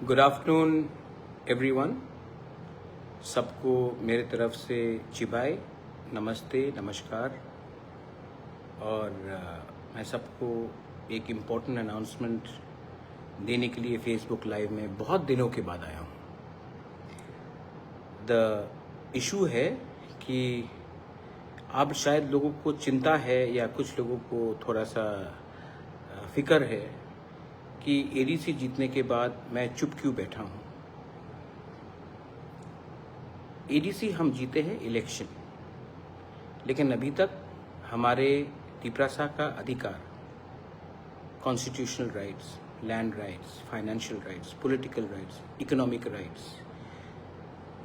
Good afternoon everyone. सबको मेरे तरफ से चिबाई, नमस्ते, नमस्कार। और मैं सबको एक इम्पोर्टेंट अनाउंसमेंट देने के लिए फेसबुक लाइव में बहुत दिनों के बाद आया हूँ। द इशू है कि अब शायद लोगों को चिंता है या कुछ लोगों को थोड़ा सा फिक्र है कि एडीसी जीतने के बाद मैं चुप क्यों बैठा हूँ। एडीसी हम जीते हैं इलेक्शन, लेकिन अभी तक हमारे तिपरासा का अधिकार, constitutional rights, land rights, financial rights, political rights, economic rights,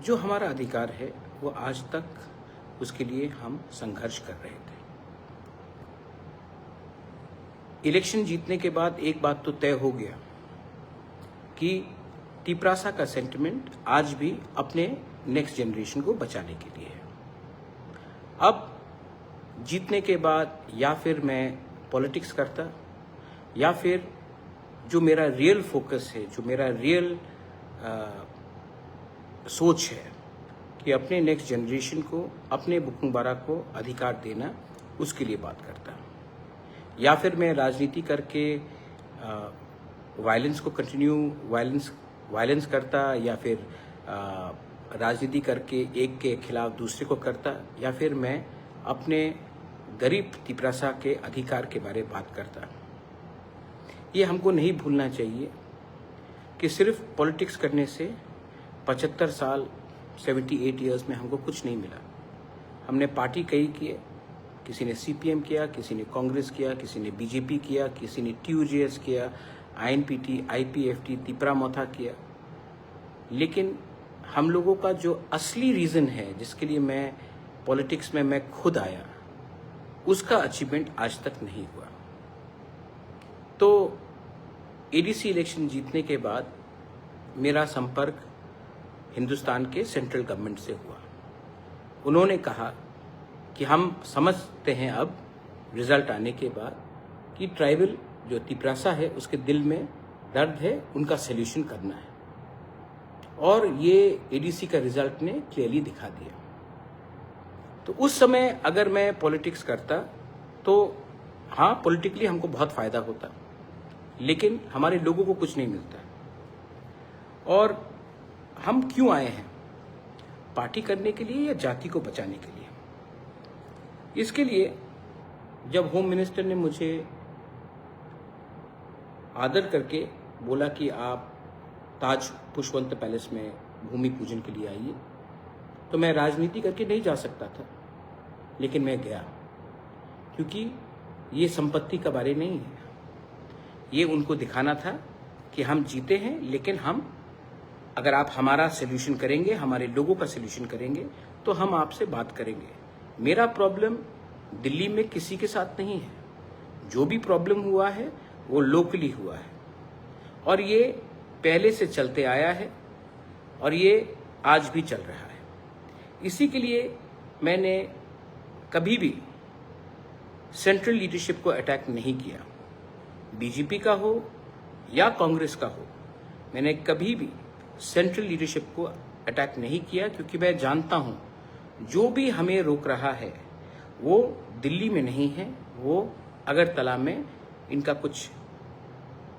जो हमारा अधिकार है वो आज तक उसके लिए हम संघर्ष कर रहे थे। इलेक्शन जीतने के बाद एक बात तो तय हो गया कि तिपरासा का सेंटिमेंट आज भी अपने नेक्स्ट जनरेशन को बचाने के लिए है। अब जीतने के बाद या फिर मैं पॉलिटिक्स करता या फिर जो मेरा रियल फोकस है, जो मेरा रियल सोच है कि अपने नेक्स्ट जनरेशन को, अपने बुकुंबारा को अधिकार देना, उसके लिए बात करता, या फिर मैं राजनीति करके वायलेंस को कंटिन्यू वायलेंस करता, या फिर राजनीति करके एक के खिलाफ दूसरे को करता, या फिर मैं अपने गरीब तिपरासा के अधिकार के बारे में बात करता। ये हमको नहीं भूलना चाहिए कि सिर्फ पॉलिटिक्स करने से 75 साल 78 इयर्स में हमको कुछ नहीं मिला। हमने पार्टी कई किए, किसी ने सीपीएम किया, किसी ने कांग्रेस किया, किसी ने बीजेपी किया, किसी ने टीयूजेएस किया, आईएनपीटी, आईपीएफटी, तिपरामोथा किया। लेकिन हम लोगों का जो असली रीज़न है जिसके लिए मैं पॉलिटिक्स में मैं खुद आया, उसका अचीवमेंट आज तक नहीं हुआ। तो एडीसी इलेक्शन जीतने के बाद मेरा संपर्क हिंदुस्तान के सेंट्रल गवर्नमेंट से हुआ। उन्होंने कहा कि हम समझते हैं अब रिजल्ट आने के बाद कि ट्राइबल जो तिपरासा है उसके दिल में दर्द है, उनका सल्यूशन करना है। और ये एडीसी का रिजल्ट ने क्लियरली दिखा दिया। तो उस समय अगर मैं पॉलिटिक्स करता तो हाँ, पॉलिटिकली हमको बहुत फायदा होता, लेकिन हमारे लोगों को कुछ नहीं मिलता। और हम क्यों आए हैं? पार्टी करने के लिए या जाति को बचाने के लिए? इसके लिए जब होम मिनिस्टर ने मुझे आदर करके बोला कि आप ताज पुष्पवंत पैलेस में भूमि पूजन के लिए आइए, तो मैं राजनीति करके नहीं जा सकता था, लेकिन मैं गया, क्योंकि ये संपत्ति का बारे नहीं है। ये उनको दिखाना था कि हम जीते हैं, लेकिन हम, अगर आप हमारा सल्यूशन करेंगे, हमारे लोगों का सल्यूशन करेंगे, तो हम आपसे बात करेंगे। मेरा प्रॉब्लम दिल्ली में किसी के साथ नहीं है। जो भी प्रॉब्लम हुआ है वो लोकली हुआ है, और ये पहले से चलते आया है, और ये आज भी चल रहा है। इसी के लिए मैंने कभी भी सेंट्रल लीडरशिप को अटैक नहीं किया। बीजेपी का हो या कांग्रेस का हो, मैंने कभी भी सेंट्रल लीडरशिप को अटैक नहीं किया, क्योंकि मैं जानता हूं जो भी हमें रोक रहा है वो दिल्ली में नहीं है, वो अगरतला में इनका कुछ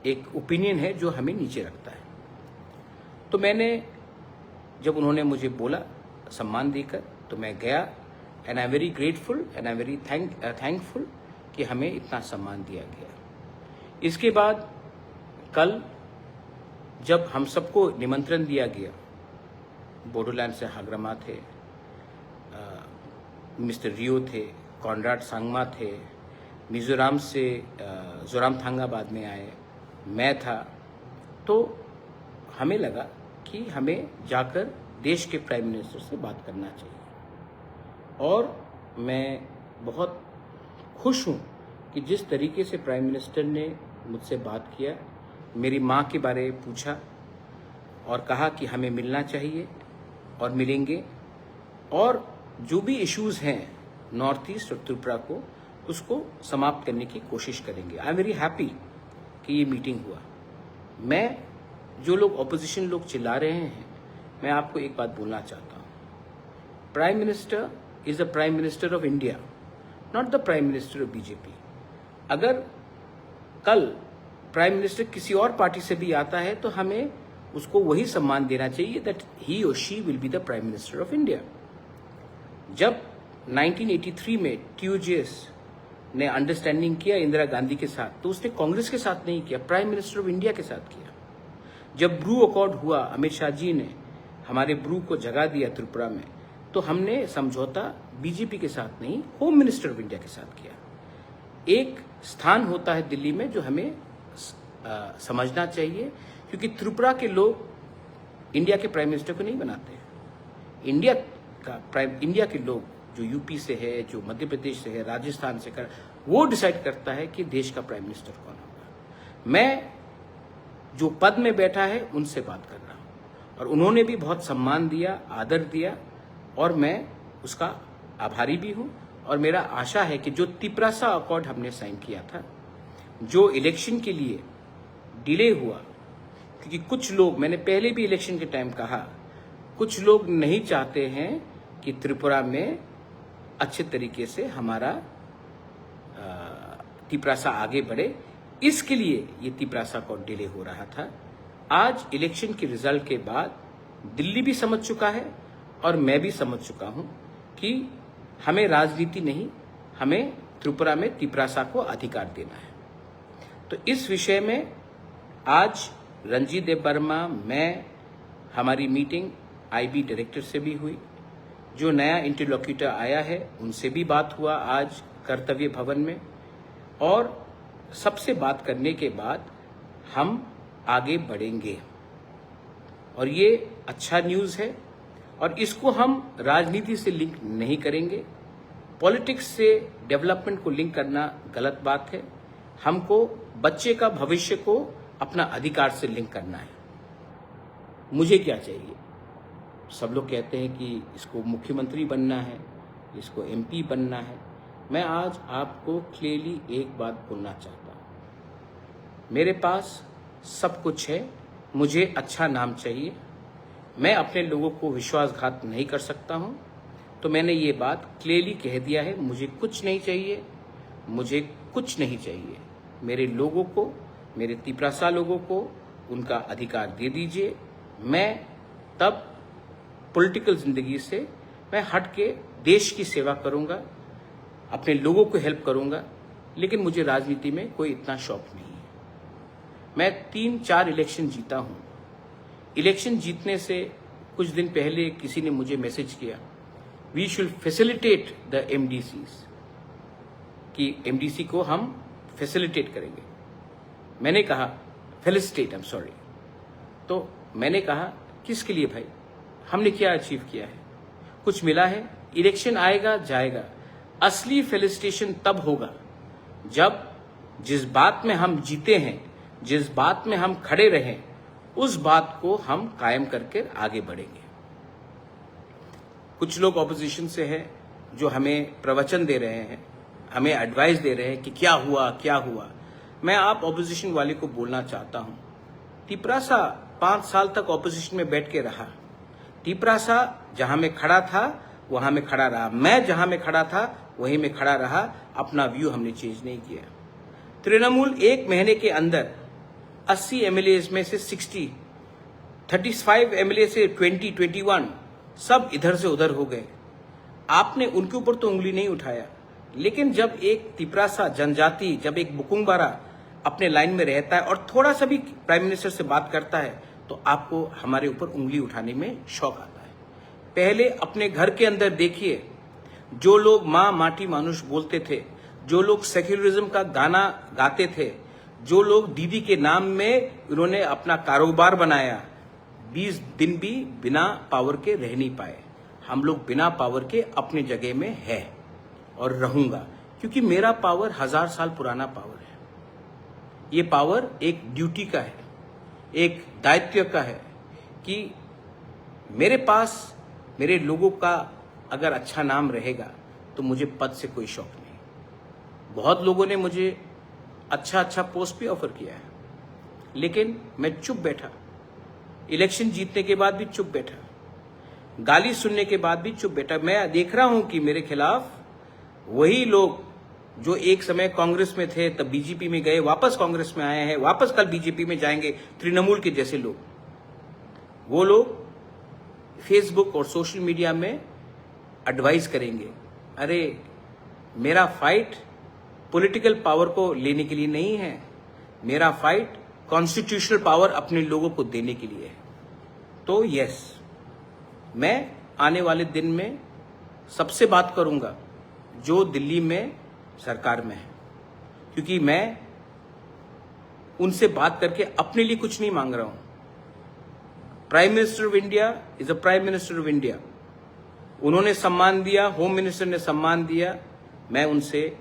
एक ओपिनियन है जो हमें नीचे रखता है। तो मैंने, जब उन्होंने मुझे बोला सम्मान देकर, तो मैं गया, and I am very grateful and I am very thankful कि हमें इतना सम्मान दिया गया। इसके बाद कल जब हम सबको निमंत्रण दिया गया, बोडोलैंड से हाग्रमा थे, मिस्टर रियो थे, कॉनराड सांगमा थे, मिजोरम से जोरामथांगा बाद में आए, मैं था, तो हमें लगा कि हमें जाकर देश के प्राइम मिनिस्टर से बात करना चाहिए। और मैं बहुत खुश हूँ कि जिस तरीके से प्राइम मिनिस्टर ने मुझसे बात किया, मेरी माँ के बारे में पूछा और कहा कि हमें मिलना चाहिए और मिलेंगे, और जो भी इश्यूज़ हैं नॉर्थ ईस्ट और त्रिपुरा को, उसको समाप्त करने की कोशिश करेंगे। आई एम वेरी हैप्पी कि ये मीटिंग हुआ। मैं जो लोग ऑपोजिशन लोग चिल्ला रहे हैं, मैं आपको एक बात बोलना चाहता हूँ। Prime minister is the prime minister of India, not the prime minister of BJP. अगर कल प्राइम मिनिस्टर किसी और पार्टी से भी आता है तो हमें उसको वही सम्मान देना चाहिए दैट ही और she will be the prime minister of India. जब 1983 में TUJS ने अंडरस्टैंडिंग किया इंदिरा गांधी के साथ, तो उसने कांग्रेस के साथ नहीं किया, प्राइम मिनिस्टर ऑफ इंडिया के साथ किया। जब ब्रू अकॉर्ड हुआ, अमित शाह जी ने हमारे ब्रू को जगा दिया त्रिपुरा में, तो हमने समझौता बीजेपी के साथ नहीं, होम मिनिस्टर ऑफ इंडिया के साथ किया। एक स्थान होता है दिल्ली में जो हमें समझना चाहिए, क्योंकि त्रिपुरा के लोग इंडिया के प्राइम मिनिस्टर को नहीं बनाते। इंडिया के लोग जो यूपी से है, जो मध्य प्रदेश से है, राजस्थान से वो डिसाइड करता है कि देश का प्राइम मिनिस्टर कौन होगा। मैं जो पद में बैठा है उनसे बात कर रहा हूं, और उन्होंने भी बहुत सम्मान दिया, आदर दिया, और मैं उसका आभारी भी हूं। और मेरा आशा है कि जो तिपरासा अकॉर्ड हमने साइन किया था, जो इलेक्शन के लिए डिले हुआ, क्योंकि कुछ लोग, मैंने पहले भी इलेक्शन के टाइम कहा, कुछ लोग नहीं चाहते हैं कि त्रिपुरा में अच्छे तरीके से हमारा तिपरासा आगे बढ़े, इसके लिए ये तिपरासा को डिले हो रहा था। आज इलेक्शन के रिजल्ट के बाद दिल्ली भी समझ चुका है और मैं भी समझ चुका हूं कि हमें राजनीति नहीं, हमें त्रिपुरा में तिपरासा को अधिकार देना है। तो इस विषय में आज रणजीत देव वर्मा, मैं, हमारी मीटिंग IB डायरेक्टर से भी हुई, जो नया इंटरलोक्यूटर आया है उनसे भी बात हुआ आज कर्तव्य भवन में, और सबसे बात करने के बाद हम आगे बढ़ेंगे। और ये अच्छा न्यूज़ है, और इसको हम राजनीति से लिंक नहीं करेंगे। पॉलिटिक्स से डेवलपमेंट को लिंक करना गलत बात है। हमको बच्चे का भविष्य को अपना अधिकार से लिंक करना है। मुझे क्या चाहिए? सब लोग कहते हैं कि इसको मुख्यमंत्री बनना है, इसको MP बनना है। मैं आज आपको क्लियरली एक बात बोलना चाहता हूँ, मेरे पास सब कुछ है, मुझे अच्छा नाम चाहिए, मैं अपने लोगों को विश्वासघात नहीं कर सकता हूँ। तो मैंने ये बात क्लियरली कह दिया है, मुझे कुछ नहीं चाहिए, मुझे कुछ नहीं चाहिए। मेरे लोगों को, मेरे तिपरासा लोगों को उनका अधिकार दे दीजिए। मैं तब पॉलिटिकल जिंदगी से मैं हट के देश की सेवा करूंगा, अपने लोगों को हेल्प करूंगा, लेकिन मुझे राजनीति में कोई इतना शौक नहीं है। मैं 3-4 इलेक्शन जीता हूं। इलेक्शन जीतने से कुछ दिन पहले किसी ने मुझे मैसेज किया, we should facilitate the MDCs, कि MDC को हम फैसिलिटेट करेंगे। मैंने कहा फेलिसिटेट, आई एम सॉरी। तो मैंने कहा किसके लिए भाई, हमने क्या अचीव किया है? कुछ मिला है? इलेक्शन आएगा जाएगा, असली फेलिसिटेशन तब होगा जब जिस बात में हम जीते हैं, जिस बात में हम खड़े रहें, उस बात को हम कायम करके आगे बढ़ेंगे। कुछ लोग ऑपोजिशन से हैं जो हमें प्रवचन दे रहे हैं, हमें एडवाइस दे रहे हैं कि क्या हुआ क्या हुआ। मैं आप ऑपोजिशन वाले को बोलना चाहता हूं, तिपरासा 5 साल तक ऑपोजिशन में बैठ के रहा। तिपरासा जहां में खड़ा था वहां में खड़ा रहा, मैं जहां में खड़ा था वहीं में खड़ा रहा। अपना व्यू हमने चेंज नहीं किया। तृणमूल 1 महीने के अंदर 80 MLAs में से 60, 35 MLA से 21 सब इधर से उधर हो गए। आपने उनके ऊपर तो उंगली नहीं उठाया, लेकिन जब एक तिपरासा जनजाति, जब एक बुकुंगबारा अपने लाइन में रहता है और थोड़ा सा भी प्राइम मिनिस्टर से बात करता है, तो आपको हमारे ऊपर उंगली उठाने में शौक आता है। पहले अपने घर के अंदर देखिए, जो लोग माँ माटी मानुष बोलते थे, जो लोग सेक्युलरिज्म का गाना गाते थे, जो लोग दीदी के नाम में उन्होंने अपना कारोबार बनाया, 20 दिन भी बिना पावर के रह नहीं पाए। हम लोग बिना पावर के अपनी जगह में है और रहूंगा, क्योंकि मेरा पावर 1000 साल पुराना पावर है। ये पावर एक ड्यूटी का है, एक दायित्व का है कि मेरे पास मेरे लोगों का अगर अच्छा नाम रहेगा तो मुझे पद से कोई शौक नहीं। बहुत लोगों ने मुझे अच्छा पोस्ट भी ऑफर किया है, लेकिन मैं चुप बैठा। इलेक्शन जीतने के बाद भी चुप बैठा, गाली सुनने के बाद भी चुप बैठा। मैं देख रहा हूं कि मेरे खिलाफ वही लोग जो एक समय कांग्रेस में थे, तब बीजेपी में गए, वापस कांग्रेस में आए हैं, वापस कल बीजेपी में जाएंगे, तृणमूल के जैसे लोग, वो लोग फेसबुक और सोशल मीडिया में एडवाइस करेंगे। अरे मेरा फाइट पॉलिटिकल पावर को लेने के लिए नहीं है, मेरा फाइट कॉन्स्टिट्यूशनल पावर अपने लोगों को देने के लिए है। तो यस, मैं आने वाले दिन में सबसे बात करूंगा जो दिल्ली में सरकार में है, क्योंकि मैं उनसे बात करके अपने लिए कुछ नहीं मांग रहा हूं। Prime minister of India is a prime minister of India. उन्होंने सम्मान दिया, होम मिनिस्टर ने सम्मान दिया, मैं उनसे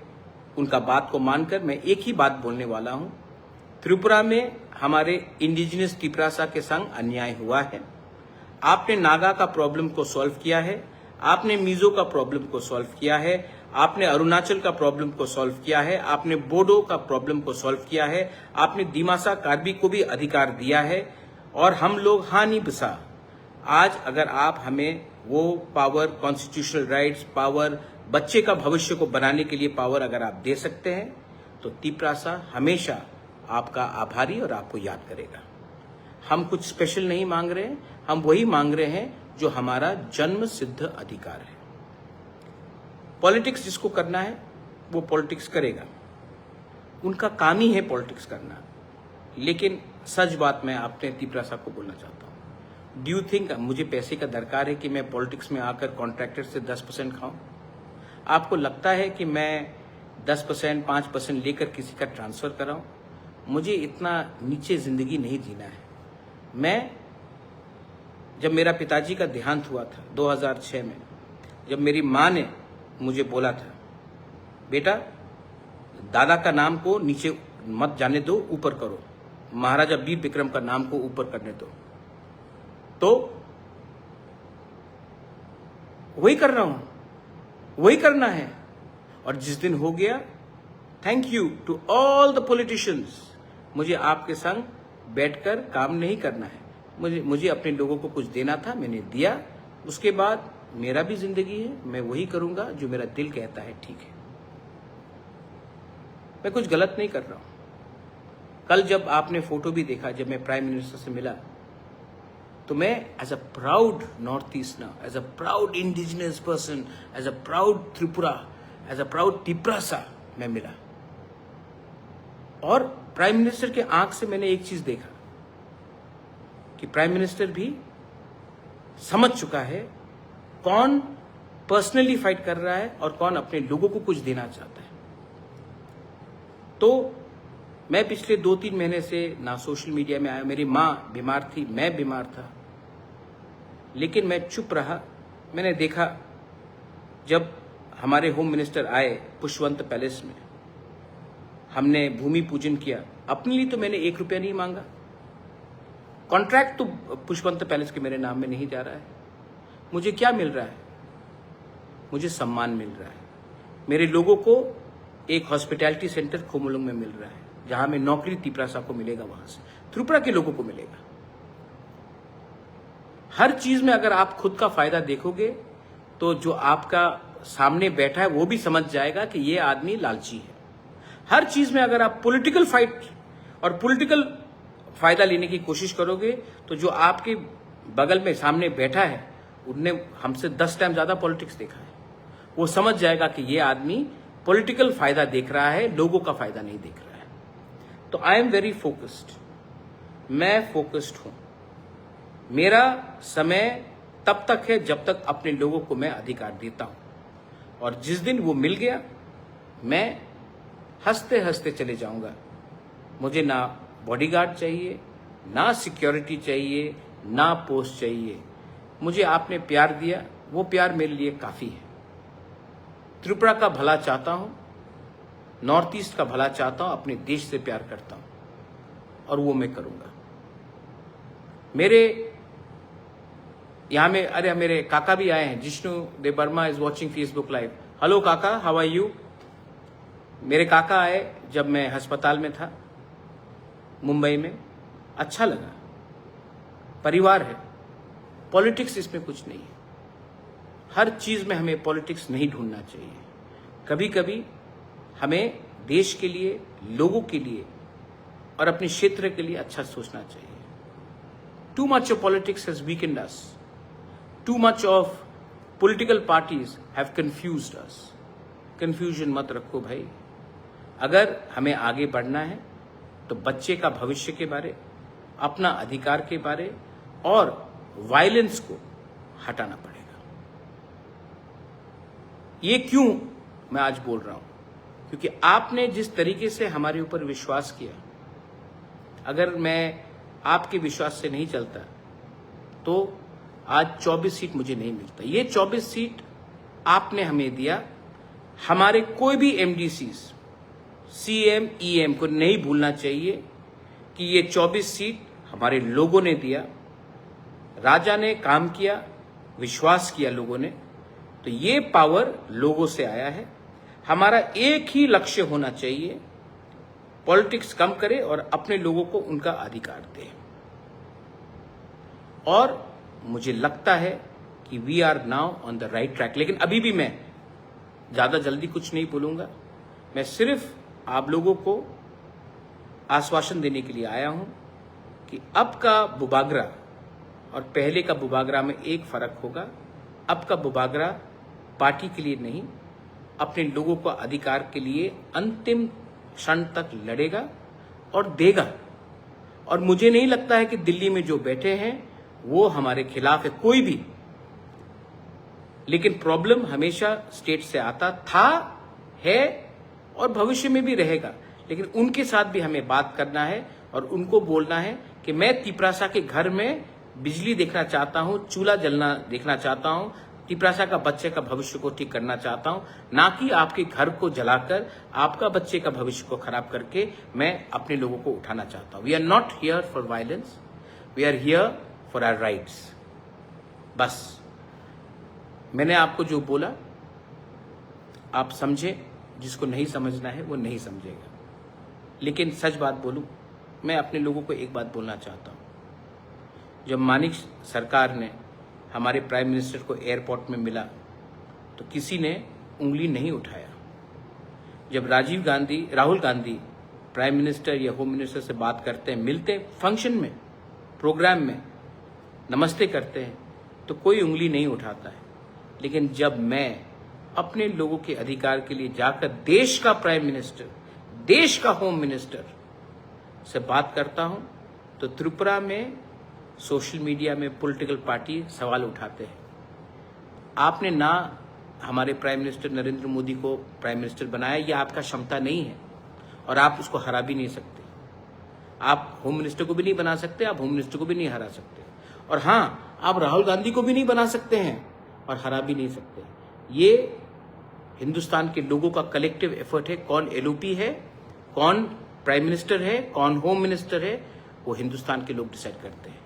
उनका बात को मानकर मैं एक ही बात बोलने वाला हूं। त्रिपुरा में हमारे इंडिजिनस तिपरासा के संग अन्याय हुआ है। आपने नागा का प्रॉब्लम को सॉल्व किया है, आपने मिजो का प्रॉब्लम को सॉल्व किया है, आपने अरुणाचल का प्रॉब्लम को सॉल्व किया है, आपने बोडो का प्रॉब्लम को सॉल्व किया है, आपने दिमासा कार्बी को भी अधिकार दिया है, और हम लोग हानि बसा। आज अगर आप हमें वो पावर, कॉन्स्टिट्यूशनल राइट्स, पावर, बच्चे का भविष्य को बनाने के लिए पावर अगर आप दे सकते हैं, तो तिपरासा हमेशा आपका आभारी और आपको याद करेगा। हम कुछ स्पेशल नहीं मांग रहे हैं, हम वही मांग रहे हैं जो हमारा जन्म सिद्ध अधिकार है। पॉलिटिक्स जिसको करना है वो पॉलिटिक्स करेगा, उनका काम ही है पॉलिटिक्स करना। लेकिन सच बात मैं आपने तिपरासा को बोलना चाहता हूं, डू यू थिंक मुझे पैसे का दरकार है कि मैं पॉलिटिक्स में आकर कॉन्ट्रैक्टर से 10% खाऊं? आपको लगता है कि मैं 10%, 5% लेकर किसी का ट्रांसफर कराऊं? मुझे इतना नीचे जिंदगी नहीं जीना है। मैं जब मेरा पिताजी का देहांत हुआ था 2006 में, जब मेरी माँ ने मुझे बोला था, बेटा दादा का नाम को नीचे मत जाने दो, ऊपर करो, महाराजा वीर विक्रम का नाम को ऊपर करने दो, तो वही कर रहा हूं, वही करना है। और जिस दिन हो गया, thank you to all the politicians, मुझे आपके संग बैठकर काम नहीं करना है, मुझे अपने लोगों को कुछ देना था, मैंने दिया। उसके बाद मेरा भी जिंदगी है, मैं वही करूंगा जो मेरा दिल कहता है ठीक है। मैं कुछ गलत नहीं कर रहा हूं। कल जब आपने फोटो भी देखा, जब मैं प्राइम मिनिस्टर से मिला, तो मैं as a proud north easterner, as a proud indigenous person, as a proud Tripura, as a proud Tiprasa मैं मिला। और प्राइम मिनिस्टर के आंख से मैंने एक चीज देखा कि प्राइम मिनिस्टर भी समझ चुका है कौन पर्सनली फाइट कर रहा है और कौन अपने लोगों को कुछ देना चाहता है। तो मैं पिछले 2-3 महीने से ना सोशल मीडिया में आया, मेरी माँ बीमार थी, मैं बीमार था, लेकिन मैं चुप रहा। मैंने देखा जब हमारे होम मिनिस्टर आए पुष्पवंत पैलेस में, हमने भूमि पूजन किया, अपने लिए तो मैंने 1 रुपया नहीं मांगा। कॉन्ट्रैक्ट तो पुष्पवंत पैलेस के मेरे नाम में नहीं जा रहा है। मुझे क्या मिल रहा है? मुझे सम्मान मिल रहा है। मेरे लोगों को एक हॉस्पिटैलिटी सेंटर खोमुलुंग में मिल रहा है, जहां में नौकरी तिपरासा को मिलेगा, वहां से त्रिपुरा के लोगों को मिलेगा। हर चीज में अगर आप खुद का फायदा देखोगे तो जो आपका सामने बैठा है वो भी समझ जाएगा कि ये आदमी लालची है। हर चीज में अगर आप पॉलिटिकल फाइट और पॉलिटिकल फायदा लेने की कोशिश करोगे तो जो आपके बगल में सामने बैठा है, उनने हमसे 10 टाइम ज्यादा पॉलिटिक्स देखा है, वो समझ जाएगा कि ये आदमी पॉलिटिकल फायदा देख रहा है, लोगों का फायदा नहीं देख रहा है। तो आई एम वेरी फोकस्ड, मैं फोकस्ड हूं। मेरा समय तब तक है जब तक अपने लोगों को मैं अधिकार देता हूं, और जिस दिन वो मिल गया, मैं हंसते हंसते चले जाऊंगा। मुझे ना बॉडीगार्ड चाहिए, ना सिक्योरिटी चाहिए, ना पोस्ट चाहिए। मुझे आपने प्यार दिया, वो प्यार मेरे लिए काफी है। त्रिपुरा का भला चाहता हूं, नॉर्थ ईस्ट का भला चाहता हूं, अपने देश से प्यार करता हूं, और वो मैं करूंगा। मेरे यहां में अरे मेरे काका भी आए हैं, Jishnu Debbarma is watching Facebook live. Hello काका, हाउ आर यू? मेरे काका आए जब मैं अस्पताल में था मुंबई में, अच्छा लगा। परिवार है, पॉलिटिक्स इसमें कुछ नहीं है। हर चीज में हमें पॉलिटिक्स नहीं ढूंढना चाहिए। कभी कभी हमें देश के लिए, लोगों के लिए और अपने क्षेत्र के लिए अच्छा सोचना चाहिए। Too much of politics has weekend us, too much of political parties have confused us. Confusion मत रखो भाई। अगर हमें आगे बढ़ना है तो बच्चे का भविष्य के बारे, अपना अधिकार के बारे और वायलेंस को हटाना पड़ेगा। ये क्यों मैं आज बोल रहा हूं? क्योंकि आपने जिस तरीके से हमारे ऊपर विश्वास किया, अगर मैं आपके विश्वास से नहीं चलता तो आज 24 सीट मुझे नहीं मिलता। ये 24 सीट आपने हमें दिया। हमारे कोई भी एमडीसीज, सीएम, ईएम को नहीं भूलना चाहिए कि ये 24 सीट हमारे लोगों ने दिया। राजा ने काम किया, विश्वास किया लोगों ने, तो ये पावर लोगों से आया है। हमारा एक ही लक्ष्य होना चाहिए, पॉलिटिक्स कम करे और अपने लोगों को उनका अधिकार दे। और मुझे लगता है कि we are now on the right track. लेकिन अभी भी मैं ज्यादा जल्दी कुछ नहीं बोलूंगा। मैं सिर्फ आप लोगों को आश्वासन देने के लिए आया हूं कि अब का बुबागरा और पहले का बुबागरा में एक फर्क होगा। अब का बुबागरा पार्टी के लिए नहीं, अपने लोगों को अधिकार के लिए अंतिम क्षण तक लड़ेगा और देगा। और मुझे नहीं लगता है कि दिल्ली में जो बैठे हैं वो हमारे खिलाफ है, कोई भी। लेकिन प्रॉब्लम हमेशा स्टेट से आता था, है और भविष्य में भी रहेगा। लेकिन उनके साथ भी हमें बात करना है और उनको बोलना है कि मैं तिपरासा के घर में बिजली देखना चाहता हूं, चूल्हा जलना देखना चाहता हूं, तिपरासा का बच्चे का भविष्य को ठीक करना चाहता हूं, ना कि आपके घर को जलाकर आपका बच्चे का भविष्य को खराब करके मैं अपने लोगों को उठाना चाहता हूं। We are not here for violence, we are here for our rights. बस मैंने आपको जो बोला आप समझे, जिसको नहीं समझना है वो नहीं समझेगा। लेकिन सच बात बोलूं, मैं अपने लोगों को एक बात बोलना चाहता हूं। जब मानिक सरकार ने हमारे प्राइम मिनिस्टर को एयरपोर्ट में मिला तो किसी ने उंगली नहीं उठाया। जब राहुल गांधी प्राइम मिनिस्टर या होम मिनिस्टर से बात करते हैं, मिलते हैं फंक्शन में, प्रोग्राम में, नमस्ते करते हैं, तो कोई उंगली नहीं उठाता है। लेकिन जब मैं अपने लोगों के अधिकार के लिए जाकर देश का प्राइम मिनिस्टर, देश का होम मिनिस्टर से बात करता हूं तो त्रिपुरा में सोशल मीडिया में पॉलिटिकल पार्टी सवाल उठाते हैं। आपने ना हमारे प्राइम मिनिस्टर नरेंद्र मोदी को प्राइम मिनिस्टर बनाया, यह आपका क्षमता नहीं है और आप उसको हरा भी नहीं सकते। आप होम मिनिस्टर को भी नहीं बना सकते, आप होम मिनिस्टर को भी नहीं हरा सकते। और हाँ, आप राहुल गांधी को भी नहीं बना सकते हैं और हरा भी नहीं सकते। ये हिंदुस्तान के लोगों का कलेक्टिव एफर्ट है। कौन एलओपी है, कौन प्राइम मिनिस्टर है, कौन होम मिनिस्टर है, वो हिंदुस्तान के लोग डिसाइड करते हैं।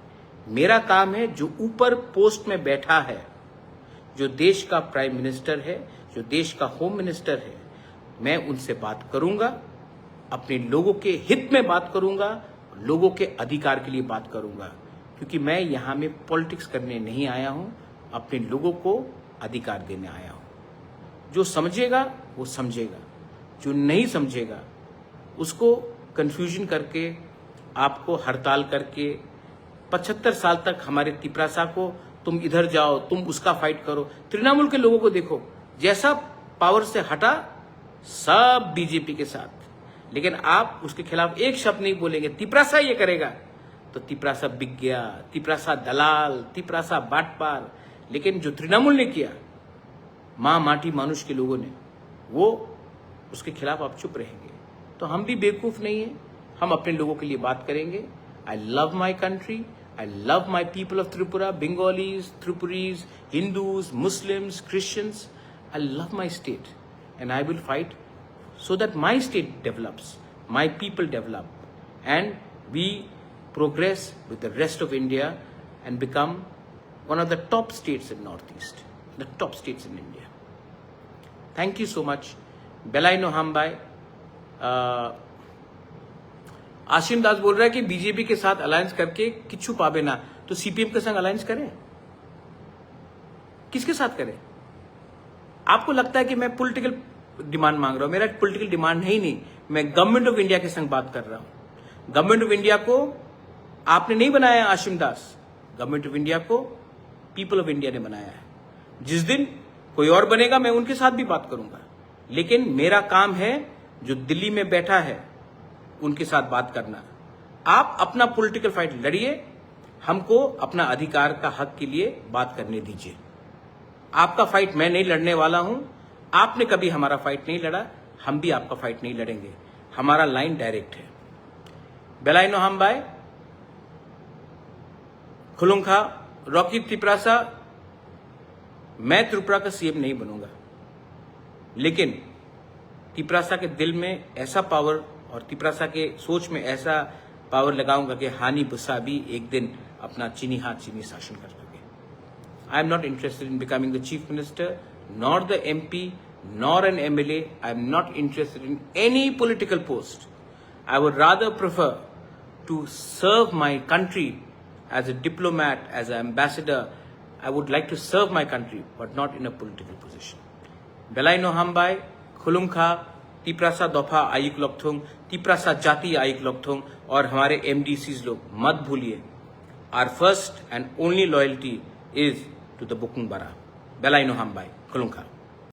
मेरा काम है, जो ऊपर पोस्ट में बैठा है, जो देश का प्राइम मिनिस्टर है, जो देश का होम मिनिस्टर है, मैं उनसे बात करूंगा, अपने लोगों के हित में बात करूंगा, लोगों के अधिकार के लिए बात करूंगा। क्योंकि मैं यहां में पॉलिटिक्स करने नहीं आया हूं, अपने लोगों को अधिकार देने आया हूं। जो समझेगा वो समझेगा, जो नहीं समझेगा उसको कंफ्यूजन करके, आपको हड़ताल करके 75 साल तक हमारे तिपरासा को तुम इधर जाओ, तुम उसका फाइट करो। तृणमूल के लोगों को देखो, जैसा पावर से हटा सब बीजेपी के साथ। लेकिन आप उसके खिलाफ एक शब्द नहीं बोलेंगे, तिपरासा ये करेगा, तो तिपरासा बिक गया, तिपरासा दलाल, तिपरासा बाटपार। लेकिन जो तृणमूल ने किया, मां माटी मानुष के लोगों ने, वो उसके खिलाफ आप चुप रहेंगे। तो हम भी बेवकूफ नहीं है, हम अपने लोगों के लिए बात करेंगे। I love my country. I love my people of Tripura, Bengalis, Tripuris, Hindus, Muslims, Christians. I love my state and I will fight so that my state develops, my people develop, and we progress with the rest of India and become one of the top states in Northeast, the top states in India. Thank you so much. Belai no hambai. Ashim दास बोल रहा है कि BJP के साथ alliance करके किच्छु पावे ना, तो सीपीएम के संग अलायंस करें? किसके साथ करें? आपको लगता है कि मैं पॉलिटिकल डिमांड मांग रहा हूं? मेरा पॉलिटिकल डिमांड है ही नहीं। मैं गवर्नमेंट ऑफ इंडिया के संग बात कर रहा हूं। गवर्नमेंट ऑफ इंडिया को आपने नहीं बनाया आशिम दास, गवर्नमेंट ऑफ इंडिया को पीपल ऑफ इंडिया ने बनाया है। जिस दिन कोई और बनेगा मैं उनके साथ भी बात करूंगा, लेकिन मेरा काम है जो दिल्ली में बैठा है उनके साथ बात करना। आप अपना पॉलिटिकल फाइट लड़िए, हमको अपना अधिकार का हक के लिए बात करने दीजिए। आपका फाइट मैं नहीं लड़ने वाला हूं। आपने कभी हमारा फाइट नहीं लड़ा, हम भी आपका फाइट नहीं लड़ेंगे। हमारा लाइन डायरेक्ट है। बेलाइनो हमबाई खुलुंखा रॉकी त्रिपुरासा, मैं त्रिपुरा का सीएम नहीं बनूंगा, लेकिन त्रिपुरासा के दिल में ऐसा पावर और त्रिपुरासा के सोच में ऐसा पावर लगाऊंगा कि हानि बुस्सा भी एक दिन अपना चीनी हाथ चीनी शासन कर सके। I am not interested in becoming the chief minister, nor the MP, nor an MLA. I am not interested in any political post. I would rather prefer to serve my country as a diplomat, as an ambassador. I would like to serve my country, but not in a political position. Belai no hambai, khulumkha, Tiprasa दफा आयुक लोकथोंग, तिप्रासा जाति आयुक लोकथोंग, और हमारे MDCs लोग मत भूलिए, our first and only loyalty is to the Bukung Bara. Belai no hambai, khulumkha.